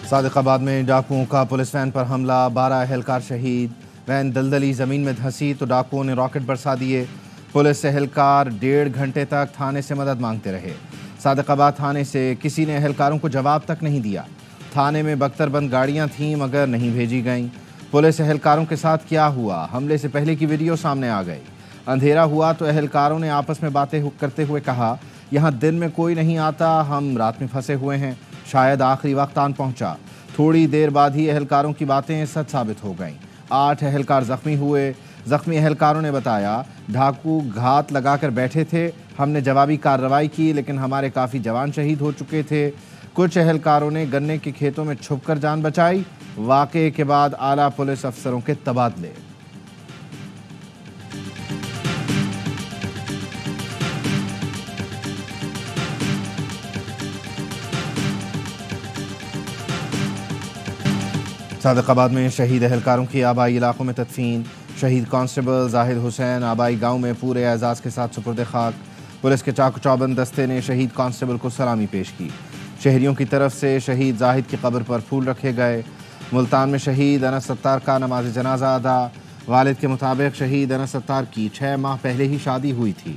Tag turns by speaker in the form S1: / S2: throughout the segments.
S1: صادق آباد میں ڈاکوؤں کا پولیس وین پر حملہ، 12 اہلکار شہید۔ وین دلدلی زمین میں دھنسی تو ڈاکوؤں نے راکٹ برسا دیے۔ پولیس اہلکار 1.5 گھنٹے تک تھانے سے مدد مانگتے رہے۔ صادق آباد تھانے سے کسی نے اہلکاروں کو جواب تک نہیں دیا۔ تھانے میں بختر بند گاڑیاں تھیں مگر نہیں بھیجی گئیں۔ پولیس اہلکاروں کے ساتھ کیا ہوا؟ حملے سے پہلے کی ویڈیو سامنے آ گئی۔ اندھیرا ہوا تو اہلکاروں نے آپس میں باتیں کرتے ہوئے کہا، یہاں دن میں کوئی نہیں آتا، ہم رات میں پھنسے ہوئے ہیں، شاید آخری وقت آن پہنچا۔ تھوڑی دیر بعد ہی اہلکاروں کی باتیں سچ ثابت ہو گئیں۔ 8 اہلکار زخمی ہوئے۔ زخمی اہلکاروں نے بتایا، ڈھاکو گھات لگا کر بیٹھے تھے، ہم نے جوابی کارروائی کی لیکن ہمارے کافی جوان شہید ہو چکے تھے۔ کچھ اہلکاروں نے گنے کے کھیتوں میں چھپ کر جان بچائی۔ واقعے کے بعد اعلیٰ پولیس افسروں کے تبادلے۔ صادق آباد میں شہید اہلکاروں کی آبائی علاقوں میں تدفین۔ شہید کانسٹیبل زاہد حسین آبائی گاؤں میں پورے اعزاز کے ساتھ سپرد خاک۔ پولیس کے چاق و چوبند دستے نے شہید کانسٹیبل کو سلامی پیش کی۔ شہریوں کی طرف سے شہید زاہد کی قبر پر پھول رکھے گئے۔ ملتان میں شہید انس ستار کا نماز جنازہ ادا۔ والد کے مطابق شہید انس ستار کی 6 ماہ پہلے ہی شادی ہوئی تھی۔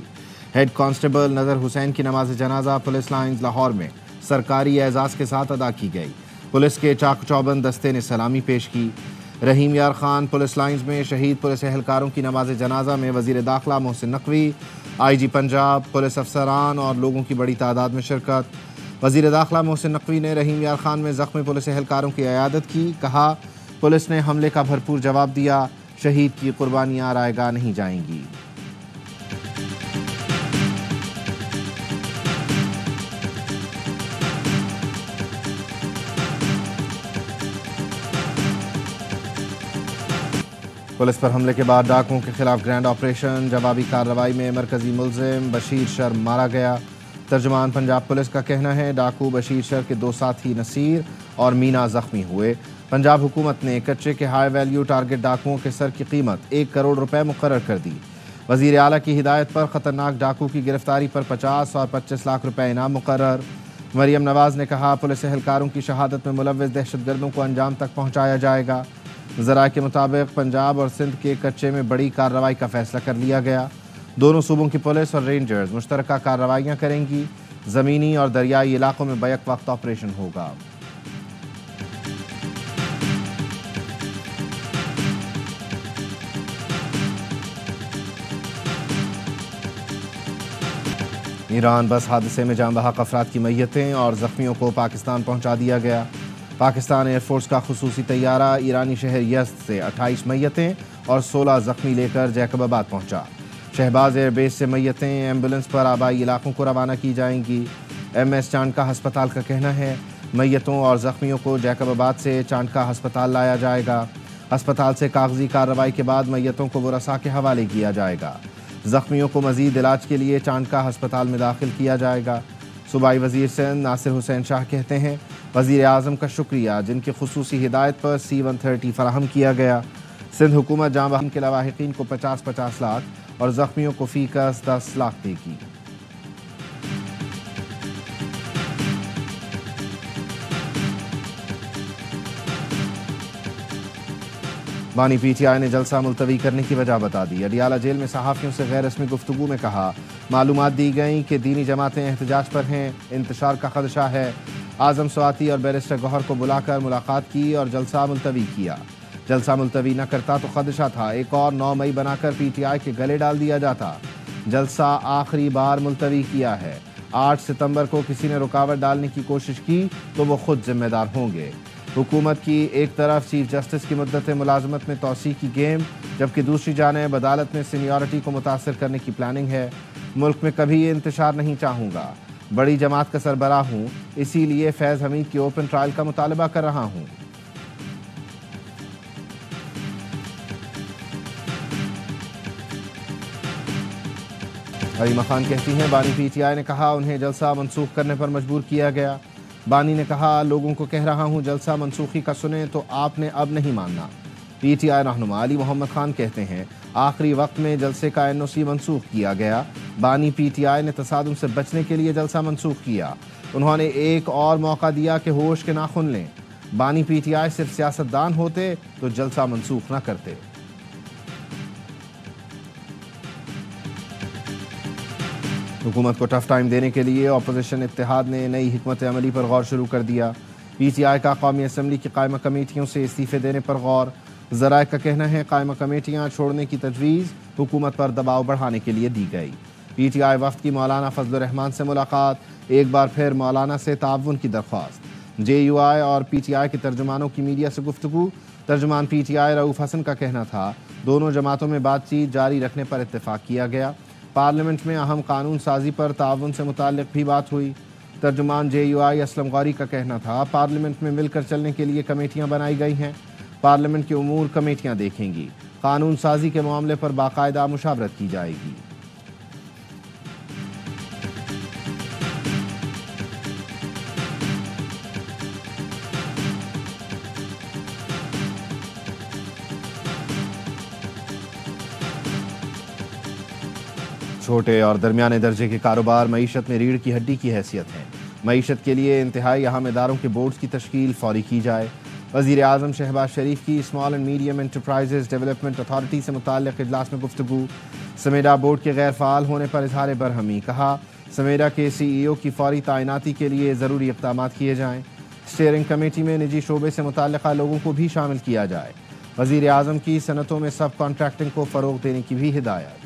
S1: ہیڈ کانسٹیبل نظر حسین کی نماز جنازہ پولیس لائنز لاہور میں سرکاری اعزاز کے ساتھ ادا کی گئی۔ پولیس کے چاق چوبند دستے نے سلامی پیش کی۔ رحیم یار خان پولیس لائنز میں شہید پولیس اہلکاروں کی نماز جنازہ میں وزیر داخلہ محسن نقوی، آئی جی پنجاب، پولیس افسران اور لوگوں کی بڑی تعداد میں شرکت۔ وزیر داخلہ محسن نقوی نے رحیم یار خان میں زخمی پولیس اہلکاروں کی عیادت کی۔ کہا، پولیس نے حملے کا بھرپور جواب دیا، شہید کی قربانیاں رائے گاہ نہیں جائیں گی۔ پولیس پر حملے کے بعد ڈاکوؤں کے خلاف گرینڈ آپریشن۔ جوابی کارروائی میں مرکزی ملزم بشیر شر مارا گیا۔ ترجمان پنجاب پولیس کا کہنا ہے، ڈاکو بشیر شر کے 2 ساتھی نصیر اور مینا زخمی ہوئے۔ پنجاب حکومت نے کچے کے ہائی ویلیو ٹارگٹ ڈاکوؤں کے سر کی قیمت 1 کروڑ روپے مقرر کر دی۔ وزیر اعلیٰ کی ہدایت پر خطرناک ڈاکو کی گرفتاری پر 50 اور 25 لاکھ روپے انعام مقرر۔ مریم نواز نے کہا، پولیس اہلکاروں کی شہادت میں ملوث دہشت گردوں کو انجام تک پہنچایا جائے گا۔ ذرائع کے مطابق پنجاب اور سندھ کے کچے میں بڑی کارروائی کا فیصلہ کر لیا گیا۔ دونوں صوبوں کی پولیس اور رینجرز مشترکہ کارروائیاں کریں گی۔ زمینی اور دریائی علاقوں میں بیک وقت آپریشن ہوگا۔ ایران بس حادثے میں جاں بحق افراد کی میتیں اور زخمیوں کو پاکستان پہنچا دیا گیا۔ پاکستان ایئر فورس کا خصوصی طیارہ ایرانی شہر یزد سے 28 میتیں اور 16 زخمی لے کر جیکب آباد پہنچا۔ شہباز ایئر بیس سے میتیں ایمبولنس پر آبائی علاقوں کو روانہ کی جائیں گی۔ MS چانڈکا ہسپتال کا کہنا ہے، میتوں اور زخمیوں کو جیکب آباد سے چانڈکا ہسپتال لایا جائے گا۔ ہسپتال سے کاغذی کارروائی کے بعد میتوں کو ورثاء کے حوالے کیا جائے گا۔ زخمیوں کو مزید علاج کے لیے چانڈکا ہسپتال میں داخل کیا جائے گا۔ صوبائی وزیر سندھ ناصر حسین شاہ کہتے ہیں، وزیر اعظم کا شکریہ جن کی خصوصی ہدایت پر C-130 فراہم کیا گیا۔ سندھ حکومت جاں بحق کے لواحقین کو 50 لاکھ اور زخمیوں کو فی کس 10 لاکھ دے گی۔ بانی PTI نے جلسہ ملتوی کرنے کی وجہ بتا دی۔ اڈیالہ جیل میں صحافیوں سے غیر رسمی گفتگو میں کہا، معلومات دی گئیں کہ دینی جماعتیں احتجاج پر ہیں، انتشار کا خدشہ ہے۔ اعظم سواتی اور بیرسٹر گوہر کو بلا کر ملاقات کی اور جلسہ ملتوی کیا۔ جلسہ ملتوی نہ کرتا تو خدشہ تھا ایک اور 9 مئی بنا کر PTI کے گلے ڈال دیا جاتا۔ جلسہ آخری بار ملتوی کیا ہے۔ 8 ستمبر کو کسی نے رکاوٹ ڈالنے کی کوشش کی تو وہ خود ذمہ دار ہوں گے۔ حکومت کی ایک طرف چیف جسٹس کی مدت ملازمت میں توسیع کی گیم، جبکہ دوسری جانب عدالت میں سینیورٹی کو متاثر کرنے کی پلاننگ ہے۔ ملک میں کبھی یہ انتشار نہیں چاہوں گا، بڑی جماعت کا سربراہ ہوں، اسی لیے فیض حمید کی اوپن ٹرائل کا مطالبہ کر رہا ہوں۔ علیمہ خان کہتی ہیں، بانی PTI نے کہا انہیں جلسہ منسوخ کرنے پر مجبور کیا گیا۔ بانی نے کہا، لوگوں کو کہہ رہا ہوں جلسہ منسوخی کا سنیں تو آپ نے اب نہیں ماننا۔ PTI رہنما علی محمد خان کہتے ہیں، آخری وقت میں جلسے کا NOC منسوخ کیا گیا۔ بانی PTI نے تصادم سے بچنے کے لیے جلسہ منسوخ کیا۔ انہوں نے ایک اور موقع دیا کہ ہوش کے ناخن لیں۔ بانی پی ٹی آئی صرف سیاستدان ہوتے تو جلسہ منسوخ نہ کرتے۔ حکومت کو ٹف ٹائم دینے کے لیے اپوزیشن اتحاد نے نئی حکمت عملی پر غور شروع کر دیا۔ پی ٹی آئی کا قومی اسمبلی کی قائمہ کمیٹیوں سے استعفے دینے پر غور۔ ذرائع کا کہنا ہے قائمہ کمیٹیاں چھوڑنے کی تجویز حکومت پر دباؤ بڑھانے کے لیے دی گئی۔ پی ٹی آئی وفد کی مولانا فضل الرحمان سے ملاقات، ایک بار پھر مولانا سے تعاون کی درخواست۔ جے یو آئی اور پی ٹی آئی کے ترجمانوں کی میڈیا سے گفتگو، ترجمان پی ٹی آئی رؤوف حسن کا کہنا تھا دونوں جماعتوں میں بات چیت جاری رکھنے پر اتفاق کیا گیا۔ پارلیمنٹ میں اہم قانون سازی پر تعاون سے متعلق بھی بات ہوئی۔ ترجمان جے یو آئی اسلم غوری کا کہنا تھا پارلیمنٹ میں مل کر چلنے کے لیے کمیٹیاں بنائی گئی ہیں، پارلیمنٹ کے امور کمیٹیاں دیکھیں گی، قانون سازی کے معاملے پر باقاعدہ مشاورت کی جائے گی۔ چھوٹے اور درمیانے درجے کے کاروبار معیشت میں ریڑھ کی ہڈی کی حیثیت ہیں۔ معیشت کے لیے انتہائی اہم اداروں کے بورڈز کی تشکیل فوری کی جائے۔ وزیر اعظم شہباز شریف کی small and medium enterprises development authority سے متعلق اجلاس میں گفتگو۔ سمیڈا بورڈ کے غیر فعال ہونے پر اظہار برہمی، کہا سمیڈا کے سی ای او کی فوری تعیناتی کے لیے ضروری اقدامات کیے جائیں۔ اسٹیئرنگ کمیٹی میں نجی شعبے سے متعلقہ لوگوں کو بھی شامل کیا جائے۔ وزیر اعظم کی صنعتوں میں سب کانٹریکٹنگ کو فروغ دینے کی بھی ہدایت۔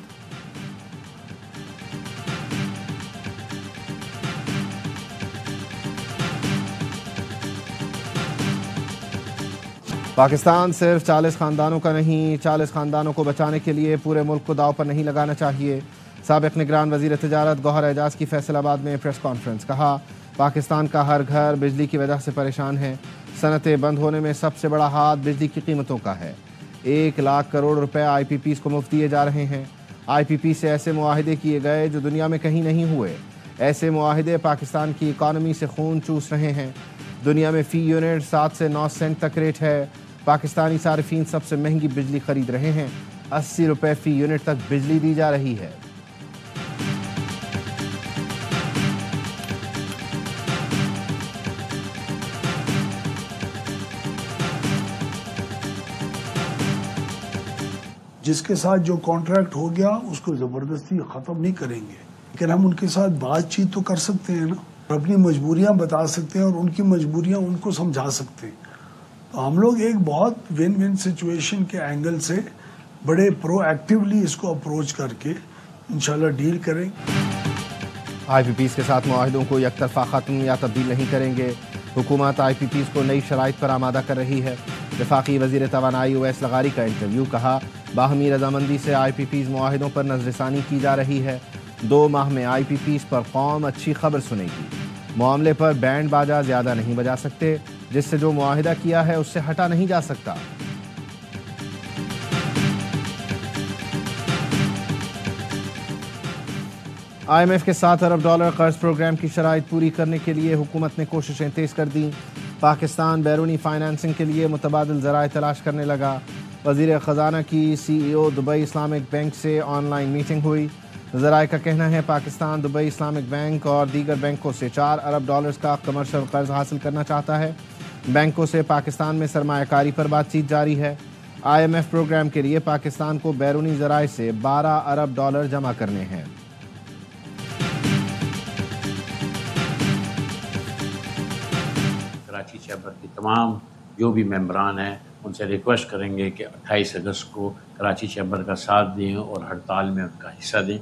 S1: پاکستان صرف 40 خاندانوں کا نہیں، 40 خاندانوں کو بچانے کے لیے پورے ملک کو داؤ پر نہیں لگانا چاہیے۔ سابق نگران وزیر تجارت گوہر اعجاز کی فیصل آباد میں پریس کانفرنس، کہا پاکستان کا ہر گھر بجلی کی وجہ سے پریشان ہے۔ صنعتیں بند ہونے میں سب سے بڑا ہاتھ بجلی کی قیمتوں کا ہے۔ 1 لاکھ کروڑ روپے آئی پی پیز کو مفت دیے جا رہے ہیں۔ آئی پی پی سے ایسے معاہدے کیے گئے جو دنیا میں کہیں نہیں ہوئے۔ ایسے معاہدے پاکستان کی اکانومی سے خون چوس رہے ہیں۔ دنیا میں فی یونٹ 7 سے 9 سینٹ تک ریٹ ہے۔ پاکستانی صارفین سب سے مہنگی بجلی خرید رہے ہیں۔ 80 روپے فی یونٹ تک بجلی دی جا رہی ہے۔
S2: جس کے ساتھ جو کانٹریکٹ ہو گیا اس کو زبردستی ختم نہیں کریں گے، لیکن ہم ان کے ساتھ بات چیت تو کر سکتے ہیں نا، اپنی مجبوریاں بتا سکتے ہیں اور ان کی مجبوریاں ان کو سمجھا سکتے ہیں۔ تو ہم لوگ ایک بہت ون ون سچویشن کے اینگل سے بڑے پرو ایکٹیولی اس کو اپروچ کر کے انشاءاللہ ڈیل کریں۔
S1: آئی پی پیز کے ساتھ معاہدوں کو یک طرفہ ختم یا تبدیل نہیں کریں گے۔ حکومت آئی پی پیز کو نئی شرائط پر آمادہ کر رہی ہے۔ وفاقی وزیر توانائی اویس لغاری کا انٹرویو، کہا باہمی رضامندی سے آئی پی پیز معاہدوں پر نظر ثانی کی جا رہی ہے۔ 2 ماہ میں آئی پی پیز پر قوم اچھی خبر سنے گی۔ معاملے پر بینڈ باجا زیادہ نہیں بجا سکتے، جس سے جو معاہدہ کیا ہے اس سے ہٹا نہیں جا سکتا۔ آئی ایم ایف کے $7 ارب قرض پروگرام کی شرائط پوری کرنے کے لیے حکومت نے کوششیں تیز کر دیں۔ پاکستان بیرونی فائنانسنگ کے لیے متبادل ذرائع تلاش کرنے لگا۔ وزیر خزانہ کی سی ای او دبئی اسلامک بینک سے آن لائن میٹنگ ہوئی۔ ذرائع کا کہنا ہے پاکستان دبئی اسلامک بینک اور دیگر بینکوں سے $4 ارب کا کمرشل قرض حاصل کرنا چاہتا ہے۔ بینکوں سے پاکستان میں سرمایہ کاری پر بات چیت جاری ہے۔ آئی ایم ایف پروگرام کے لیے پاکستان کو بیرونی ذرائع سے $12 ارب جمع کرنے ہیں۔
S3: کراچی چیمبر کی تمام جو بھی ممبران ہیں ان سے ریکویسٹ کریں گے کہ 28 اگست کو کراچی چیمبر کا ساتھ دیں اور ہڑتال میں ان کا حصہ دیں۔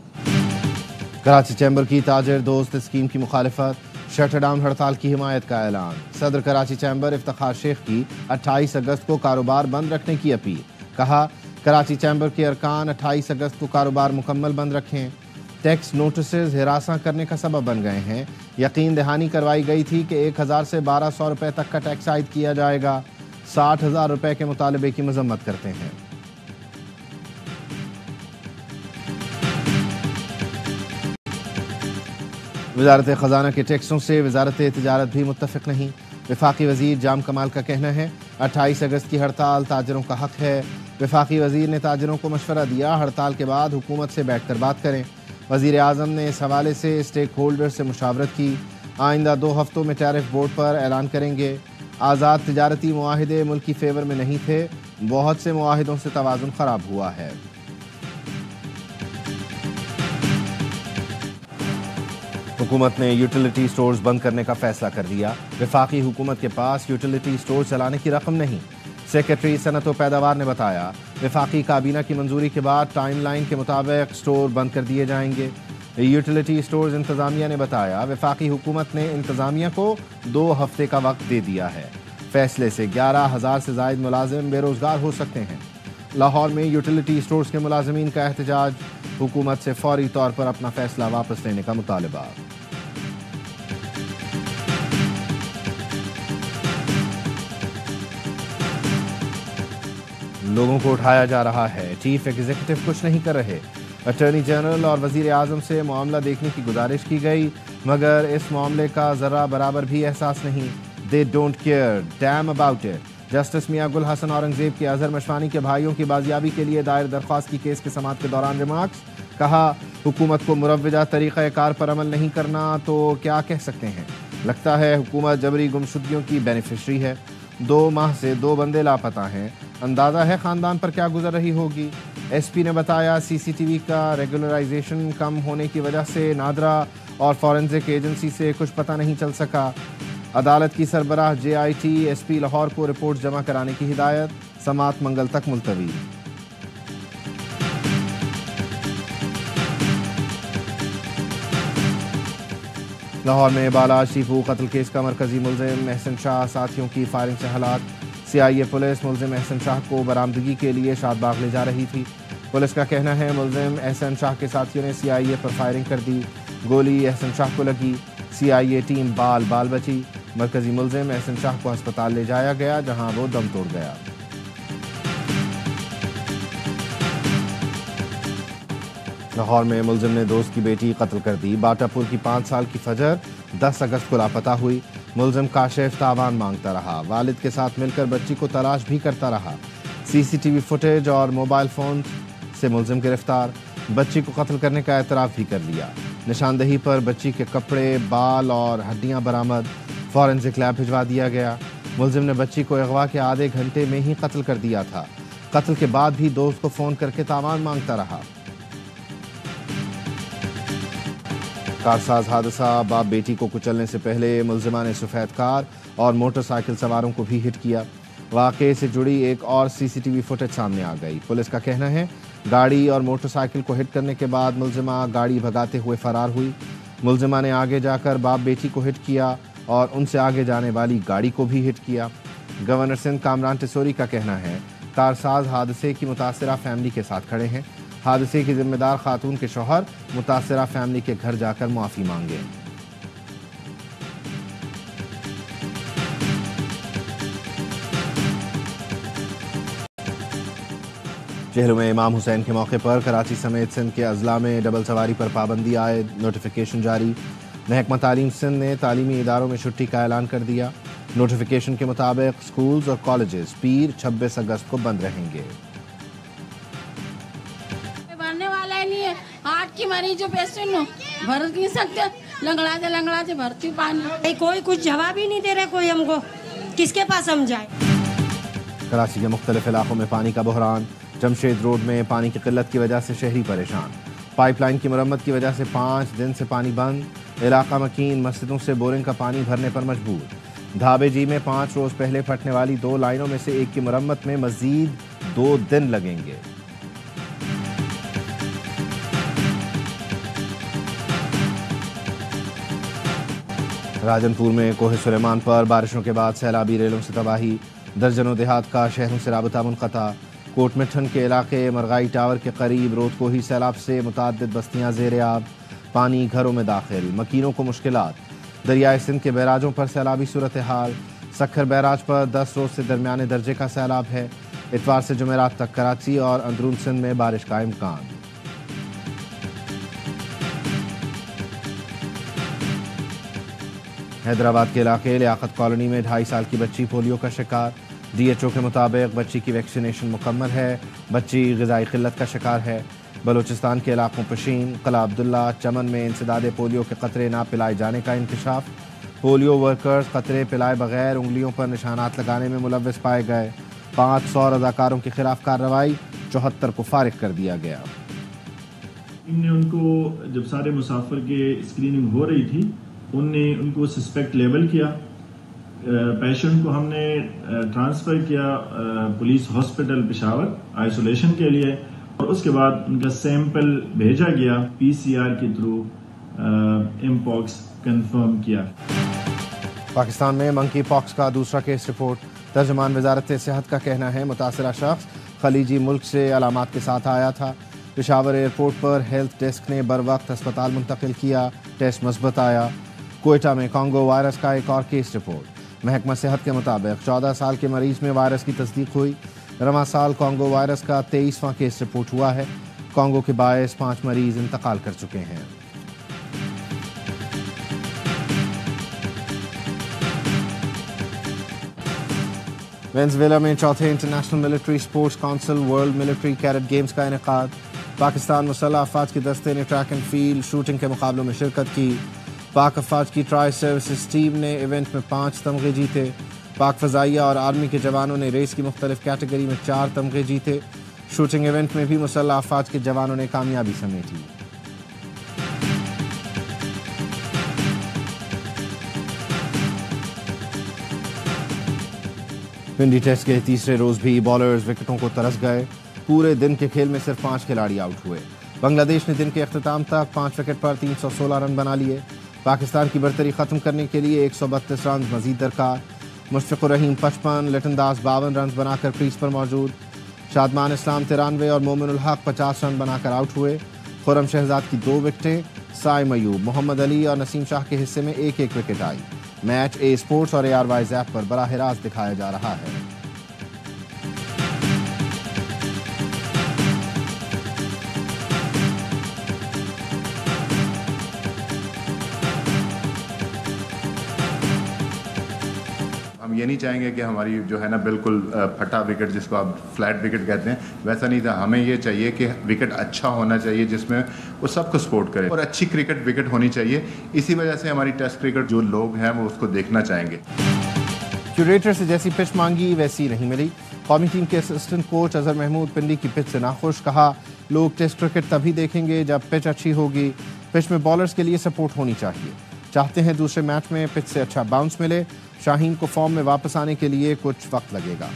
S1: کراچی چیمبر کی تاجر دوست اسکیم کی مخالفت، شٹر ڈاؤن ہڑتال کی حمایت کا اعلان۔ صدر کراچی چیمبر افتخار شیخ کی 28 اگست کو کاروبار بند رکھنے کی اپیل، کہا کراچی چیمبر کے ارکان 28 اگست کو کاروبار مکمل بند رکھیں۔ ٹیکس نوٹسز ہراساں کرنے کا سبب بن گئے ہیں۔ یقین دہانی کروائی گئی تھی کہ 1000 سے 1200 روپے تک کا ٹیکس عائد کیا جائے گا۔ 60,000 روپے کے مطالبے کی مذمت کرتے ہیں۔ وزارت خزانہ کے ٹیکسوں سے وزارت تجارت بھی متفق نہیں۔ وفاقی وزیر جام کمال کا کہنا ہے 28 اگست کی ہڑتال تاجروں کا حق ہے۔ وفاقی وزیر نے تاجروں کو مشورہ دیا ہڑتال کے بعد حکومت سے بیٹھ کر بات کریں۔ وزیر اعظم نے اس حوالے سے اسٹیک ہولڈر سے مشاورت کی۔ آئندہ 2 ہفتوں میں ٹیرف بورڈ پر اعلان کریں گے۔ آزاد تجارتی معاہدے ملک کی فیور میں نہیں تھے، بہت سے معاہدوں سے توازن خراب ہوا ہے۔ حکومت نے یوٹیلیٹی سٹورز بند کرنے کا فیصلہ کر دیا، وفاقی حکومت کے پاس یوٹیلیٹی سٹور چلانے کی رقم نہیں۔ سیکریٹری صنعت و پیداوار نے بتایا، وفاقی کابینہ کی منظوری کے بعد ٹائم لائن کے مطابق سٹور بند کر دیے جائیں گے۔ یوٹیلیٹی سٹورز انتظامیہ نے بتایا، وفاقی حکومت نے انتظامیہ کو 2 ہفتے کا وقت دے دیا ہے۔ فیصلے سے 11,000 سے زائد ملازم بے روزگار ہو سکتے ہیں۔ لاہور میں یوٹیلیٹی سٹورز کے ملازمین کا احتجاج، حکومت سے فوری طور پر اپنا فیصلہ واپس لینے کا مطالبہ۔ لوگوں کو اٹھایا جا رہا ہے، چیف ایگزیکٹو کچھ نہیں کر رہے۔ اٹارنی جنرل اور وزیر اعظم سے معاملہ دیکھنے کی گزارش کی گئی، مگر اس معاملے کا ذرہ برابر بھی احساس نہیں۔ They don't care, damn about it۔ Justice میاں گل حسن اورنگزیب کے اظہر مشوانی کے بھائیوں کی بازیابی کے لیے دائر درخواست کی کیس کے سماعت کے دوران ریمارکس، کہا حکومت کو مروجہ طریقہ کار پر عمل نہیں کرنا تو کیا کہہ سکتے ہیں، لگتا ہے حکومت جبری گمشدگیوں کی بینیفیشری ہے۔ 2 ماہ سے 2 بندے لاپتہ ہیں، اندازہ ہے خاندان پر کیا گزر رہی ہوگی۔ ایس پی نے بتایا، سی سی ٹی وی کا ریگولرائزیشن کم ہونے کی وجہ سے نادرا اور فورنزک ایجنسی سے کچھ پتہ نہیں چل سکا۔ عدالت کی سربراہ J I T S P Lahore کو رپورٹ جمع کرانے کی ہدایت، سماعت منگل تک ملتوی۔ لاہور میں بالا شیفو قتل کیس کا مرکزی ملزم محسن شاہ ساتھیوں کی فائرنگ سے ہلاک۔ سی آئی اے پولیس ملزم احسن شاہ کو برآمدگی کے لیے شاد باغ لے جا رہی تھی۔ پولیس کا کہنا ہے ملزم احسن شاہ کے ساتھیوں نے سی آئی اے پر فائرنگ کر دی، گولی احسن شاہ کو لگی، سی آئی اے ٹیم بال بچی۔ مرکزی ملزم احسن شاہ کو ہسپتال لے جایا گیا جہاں وہ دم توڑ گیا۔ لاہور میں ملزم نے دوست کی بیٹی قتل کر دی، باٹا پور کی 5 سال کی فجر 10 اگست کو لاپتہ ہوئی۔ ملزم کاشف تاوان مانگتا رہا، والد کے ساتھ مل کر بچی کو تلاش بھی کرتا رہا۔ سی سی ٹی وی فوٹیج اور موبائل فون سے ملزم گرفتار، بچی کو قتل کرنے کا اعتراف بھی کر لیا۔ نشاندہی پر بچی کے کپڑے، بال اور ہڈیاں برآمد، فورنزک لیب بھجوا دیا گیا۔ ملزم نے بچی کو اغوا کے آدھے گھنٹے میں ہی قتل کر دیا تھا، قتل کے بعد بھی دوست کو فون کر کے تاوان مانگتا رہا۔ کارساز حادثہ، باپ بیٹی کو کچلنے سے پہلے ملزمہ نے سفید کار اور موٹر سائیکل سواروں کو بھی ہٹ کیا۔ واقعے سے جڑی ایک اور سی سی ٹی وی فوٹیج سامنے آ گئی۔ پولیس کا کہنا ہے گاڑی اور موٹر سائیکل کو ہٹ کرنے کے بعد ملزمہ گاڑی بھگاتے ہوئے فرار ہوئی۔ ملزمہ نے آگے جا کر باپ بیٹی کو ہٹ کیا اور ان سے آگے جانے والی گاڑی کو بھی ہٹ کیا۔ گورنر سندھ کامران ٹسوری کا کہنا ہے کارساز حادثے کی متاثرہ فیملی کے ساتھ کھڑے ہیں، حادثے کی ذمہ دار خاتون کے شوہر متاثرہ فیملی کے گھر جا کر معافی مانگے۔ چہلم میں امام حسین کے موقع پر کراچی سمیت سندھ کے اضلاع میں ڈبل سواری پر پابندی عائد نوٹیفیکیشن جاری۔ محکمہ تعلیم سندھ نے تعلیمی اداروں میں چھٹی کا اعلان کر دیا۔ نوٹیفیکیشن کے مطابق سکولز اور کالجز پیر 26 اگست کو بند رہیں گے۔
S4: بھرنے والا ہی نہیں ہے، ہارٹ کی مریض جو پیشنٹ ہو بھر نہیں سکتے، لنگڑاتے بھرتی پانی۔
S5: کوئی کچھ جواب ہی نہیں دے رہے، کوئی ہم کو کس کے پاس ہم جائیں۔
S1: کراچی کے مختلف علاقوں میں پانی کا بحران، جمشید روڈ میں پانی کی قلت کی وجہ سے شہری پریشان، پائپ لائن کی مرمت کی وجہ سے 5 دن سے پانی بند، علاقہ مکین مسجدوں سے بورنگ کا پانی بھرنے پر مجبور۔ دھابے جی میں 5 روز پہلے پھٹنے والی 2 لائنوں میں سے ایک کی مرمت میں مزید 2 دن لگیں گے۔ راجن پور میں کوہ سلیمان پر بارشوں کے بعد سیلابی ریلوں سے تباہی، درجنوں دیہات کا شہروں سے رابطہ منقطع۔ کوٹ مٹھن کے علاقے مرغائی ٹاور کے قریب رود کوہی سیلاب سے متعدد بستیاں زیر آب، پانی گھروں میں داخل، مکینوں کو مشکلات۔ دریائے سندھ کے بیراجوں پر سیلابی صورتحال، سکھر بیراج پر 10 روز سے درمیانے درجے کا سیلاب ہے۔ اتوار سے جمعرات تک کراچی اور اندرون سندھ میں بارش کا امکان۔ حیدرآباد کے علاقے لیاقت کالونی میں 2.5 سال کی بچی پولیو کا شکار، ڈی ایچ او کے مطابق بچی کی ویکسینیشن مکمل ہے، بچی غذائی قلت کا شکار ہے۔ بلوچستان کے علاقوں پشین، قلعہ عبداللہ، چمن میں انسداد پولیو کے قطرے نہ پلائے جانے کا انکشاف، پولیو ورکرز قطرے پلائے بغیر انگلیوں پر نشانات لگانے میں ملوث پائے گئے. 500 رضاکاروں کے خلاف کارروائی, 74 کو فارغ کر دیا گیا.
S6: ٹیم نے ان کو جب سارے مسافر کے اسکریننگ ہو رہی تھی ان کو سسپیکٹ لیبل کیا. پیشنٹ کو ہم نے ٹرانسفر کیا پولیس ہاسپٹل پشاور آئسولیشن کے لیے, اور اس کے بعد ان کا سیمپل بھیجا گیا PCR کے تھرو, امپاکس کنفرم کیا.
S1: پاکستان میں منکی پاکس کا دوسرا کیس رپورٹ. ترجمان وزارت صحت کا کہنا ہے متاثرہ شخص خلیجی ملک سے علامات کے ساتھ آیا تھا. پشاور ایئرپورٹ پر ہیلتھ ڈیسک نے بروقت ہسپتال منتقل کیا, ٹیسٹ مثبت آیا. کوئٹہ میں کانگو وائرس کا ایک اور کیس رپورٹ. محکمہ صحت کے مطابق 14 سال کے مریض میں وائرس کی تصدیق ہوئی. رواں سال کانگو وائرس کا 23واں کیس رپورٹ ہوا ہے. کانگو کے باعث 5 مریض انتقال کر چکے ہیں. وینزویلا میں چوتھے international military sports council world military cadet games کا انعقاد. پاکستان مسلح افواج کے دستے نے ٹریک اینڈ فیلڈ شوٹنگ کے مقابلوں میں شرکت کی. پاک افواج کی ٹرائی سروسز ٹیم نے ایونٹ میں 5 تمغے جیتے. پاک فضائیہ اور آرمی کے جوانوں نے ریس کی مختلف کیٹیگری میں 4 تمغے جیتے. شوٹنگ ایونٹ میں بھی مسلح افواج کے جوانوں نے کامیابی سمیٹی. پنڈی ٹیسٹ کے تیسرے روز بھی بالرز وکٹوں کو ترس گئے. پورے دن کے کھیل میں صرف 5 کھلاڑی آؤٹ ہوئے. بنگلہ دیش نے دن کے اختتام تک 5 وکٹ پر 316 رن بنا لیے. پاکستان کی برتری ختم کرنے کے لیے 132 رنز مزید درکار. مشفق الرحیم 55, لٹن داس 52 رنز بنا کر کریز پر موجود. شادمان اسلام 93 اور مومن الحق 50 رن بنا کر آؤٹ ہوئے. خرم شہزاد کی 2 وکٹیں, سائم ایوب, محمد علی اور نسیم شاہ کے حصے میں 1-1 wicket I. Match a sports اور ARY ایپ پر براہ راست دکھایا جا رہا ہے.
S7: ہم یہ نہیں چاہیں گے کہ ہماری جو ہے نا بالکل پھٹا وکٹ جس کو آپ فلیٹ وکٹ کہتے ہیں ویسا نہیں تھا. ہمیں یہ چاہیے کہ وکٹ اچھا ہونا چاہیے جس میں وہ سب کو سپورٹ کرے, اور اچھی کرکٹ وکٹ ہونی چاہیے. اسی وجہ سے ہماری ٹیسٹ کرکٹ جو لوگ ہیں وہ اس کو دیکھنا چاہیں گے.
S1: کیوریٹر سے جیسی پچ مانگی ویسی نہیں ملی. قومی ٹیم کے اسسٹنٹ کوچ اظہر محمود پنڈی کی پچ سے ناخوش. کہا لوگ ٹیسٹ کرکٹ تبھی دیکھیں گے جب پچ اچھی ہوگی. پچ میں بالرز کے لیے سپورٹ ہونی چاہیے. چاہتے ہیں دوسرے میچ میں پچ سے اچھا باؤنس ملے. شاہین کو فارم میں واپس آنے کے لیے کچھ وقت لگے گا.